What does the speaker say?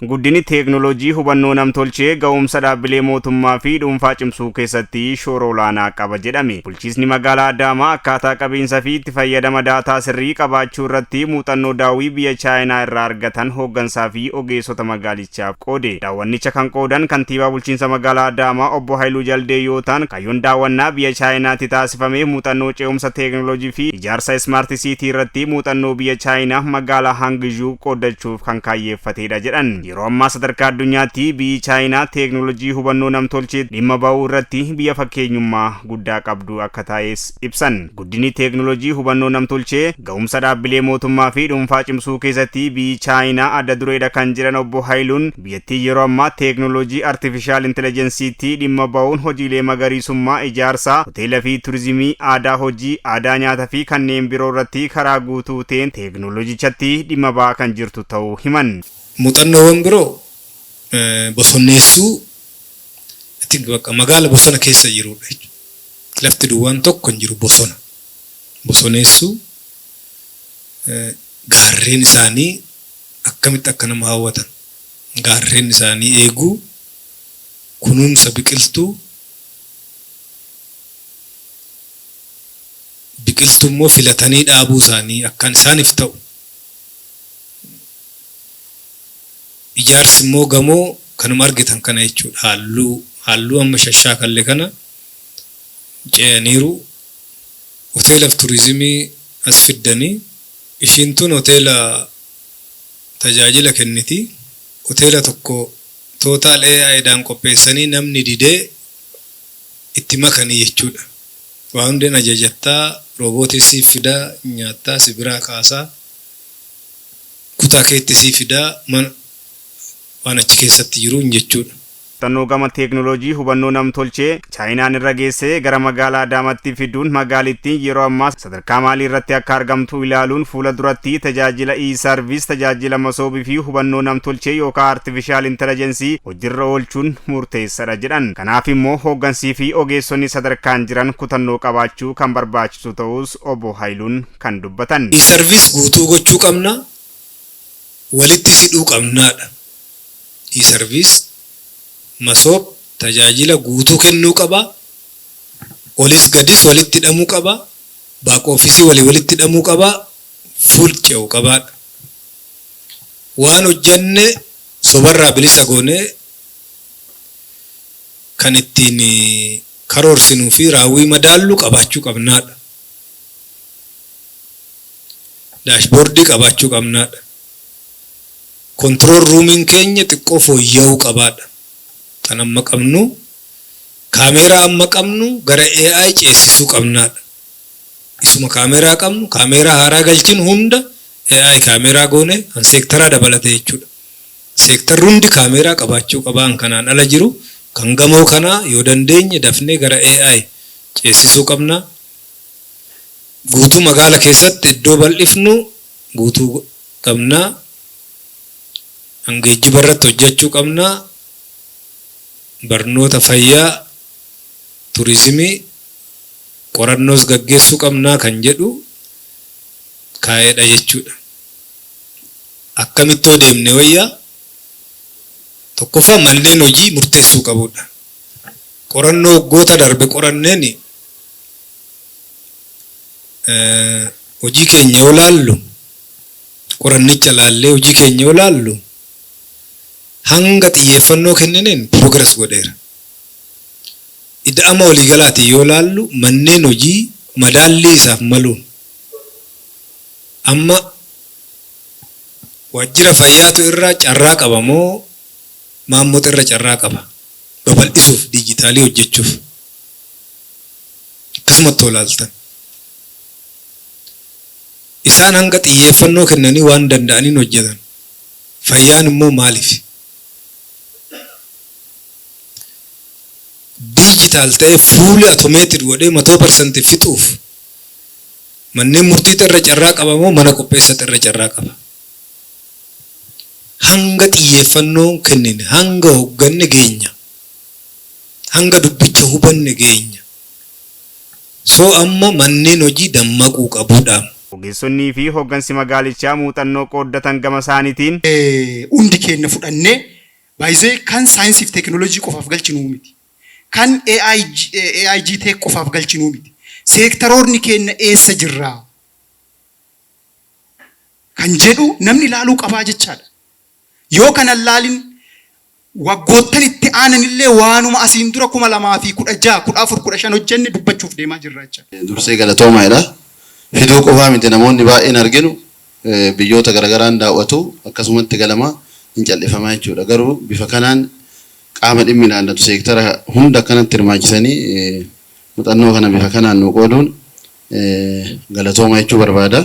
Guddini teknoolojii hubannoo namtolchee ga'umsa dhaabbilee mootummaa fi dhuunfaa cimsuu keessatti shoora olaanaa qaba jedhame. Bulchiisni magaalaa Adaamaa akkaataa qabiinsa fi itti fayyadama daataa sirrii qabaachuu irratti muuxannoo daawwii biyya Chaayinaa irraa argatan hooggansaa fi ogeessota magaalichaaf qoode. Daawwannicha kan qoodan kantiibaa bulchiinsa magaalaa Adaamaa obbo Haayiluu Jaldee yoo ta'an kaayyoon daawwannaa biyya Chaayinaatti taasifame muuxannoo ce'umsa teknoolojii fi ijaarsa Smart City irratti muuxannoo biyya Chaayinaa magaalaa Hangzhou qoodachuuf kan kaayyeeffatedha jedhan. Yeroo ammaa sadarkaa addunyaatti biyyi Chaayinaa teknoolojii hubannoo namtolchee dhimma ba'uu irratti biyya fakkeenyummaa guddaa qabdu akka ta'es ibsan. Guddinni teknoolojii hubannoo namtolchee ga'umsa dhaabbilee mootummaa fi dhuunfaa cimsuu keessatti biyyi Chaayinaa adda dureedha kan jiran obbo Haayiluun biyyattii yeroo ammaa teknoolojii artificial intelligenceetti dhimma ba'uun hojiilee magariisummaa ijaarsaa, hoteela fi turizimii, aadaa hojii, aadaa nyaataa fi kanneen biroo irratti karaa guutuu ta'een teknoolojichatti dhimma ba'aa kan jirtu ta'uu himan. Muuxannoowwan biroo bosonneessuu itti bakka magaala bosona keessa jirudha jechuudha. Lafti duwwaan tokko hin jiru bosona. Bosonneessuu gaarreen isaanii akkamitti akka nama hawwatan. Gaarreen isaanii eeguu, kunuunsa biqiltuu, biqiltuu immoo filatanii dhaabuu isaanii akkaan isaaniif ta'u. Ijaarsi immoo gamoo kanuma argitan kana jechuudha. Halluu amma shashaakallee kana ce'aniiru. Hoteela fi turizimii as fiddanii. Ishiin tun hoteela tajaajila kenniti. Hoteela tokko tootaal AI'dhaan qopheessanii namni didee itti makanii jechuudha. Waa hundeen ajajattaa, roobootii siif fidaa, nyaattaa si biraa kaasaa, kutaa keetti siif fidaa, waan achi keessatti jiru jechuudha. Muuxannoo gama teknoolojii hubannoo namtolchee Chaayinaan irra geessee gara magaalaa Adaamaatti fiduun magaalittiin yeroo ammaa sadarkaa maalii irratti akka argamtu ilaaluun fuula duratti tajaajila e-service, tajaajila masoobii fi hubannoo namtolchee yookaan artificial intelligence hojiirra oolchuun murteessaadha jedhan. Kanaaf immoo hooggansii fi ogeessonni sadarkaan jiran kutannoo qabaachuu kan barbaachisu ta'us obbo Haayiluun kan dubbatan. E-service guutuu gochuu qabna, walitti hidhuu qabnaadha. E-service masoob tajaajila guutuu kennuu qaba. Olis gadis walitti hidhamuu qaba. Baaq ofiisii walitti hidhamuu qaba. Fuul ce'uu qabaadha. Waan hojjenne sobarraa bilisa goonee kan ittiin karoorsinuu fi raawwii madaallu qabaachuu qabnaadha. Daashboordii qabaachuu qabnaadha. Control roomiin keenya xiqqoo fooyya'uu qabaadha. Kan amma qabnu kaameeraa amma qabnu gara AI ceesisuu qabnaadha. Isuma kaameeraa qabnu kaameeraa haaraa galchin hunda AI kaameeraa goone kan seektaraa dabalate jechuudha. Seektarri hundi kaameeraa qabaachuu qabaan kanaan ala jiru kan gamoo kanaa yoo dandeenye dafnee gara AI ceesisuu qabna. Guutuu magaala keessatti iddoo bal'ifnu guutuu qabna. Geejjiba irratti hojjechuu qabna. Barnoota fayyaa, turizimii, qorannoos gaggeessuu qabna kan jedhu kaa'eedha jechuudha. Akkamittoo deemne wayyaa tokkoffaa manneen hojii murteessuu qabudha. Qorannoo waggoota darbe qoranneen hojii keenya yoo laallu, qorannicha laallee hojii keenya yoo laallu hanga xiyyeeffannoo kennaniin progress godheera. Ida'ama waliigalaati yoo laallu manneen hojii madaallii isaaf maluun amma waajjira fayyaatu irraa carraa qaba moo maammoota irra carraa qaba babal'isuuf dijitaalii hojjechuuf akkasumatti olaaltan. Isaan hanga xiyyeeffannoo kennanii waan danda'aniin hojjetan. Fayyaan immoo maaliif? Digital ta'ee fuuli automated godhee 100% fixuuf manneen murtii irra carraa qaba moo mana qopheessate irra carraa qaba? Hanga xiyyeeffannoo kennine, hanga hogganne geenya, hanga dubbicha hubanne geenya. So amma manneen hojii dammaquu qabuudha. Ogeessonnii fi hooggansi magaalichaa muuxannoo qooddatan gama isaaniitiin hundi keenya fudhannee baay'ee kan saayinsii fi teekinooloojii qofaaf galchinu miti. Kan AIG tech qofaaf galchinu miti. Seektaroonni keenya eessa jirra kan jedhu namni ilaaluu qabaa jechaadha. Yoo kana ilaalin waggoottan itti aanan illee waanuma asiin dura 2016, 14, 15 hojjenne dubbachuuf deemaa jirra jechaadha. Dursee galatoomaadha. Fiduu qofaa miti namoonni baay'een arginu biyyoota garaagaraan daawwatu akkasumatti galama hin callifamaa jechuudha. Garuu bifa kanaan qaama dhimmi ilaallatu seektara hunda akkanatti hirmaachisanii muuxannoo kana bifa kanaan nu qooduun galatooma jechuu barbaada.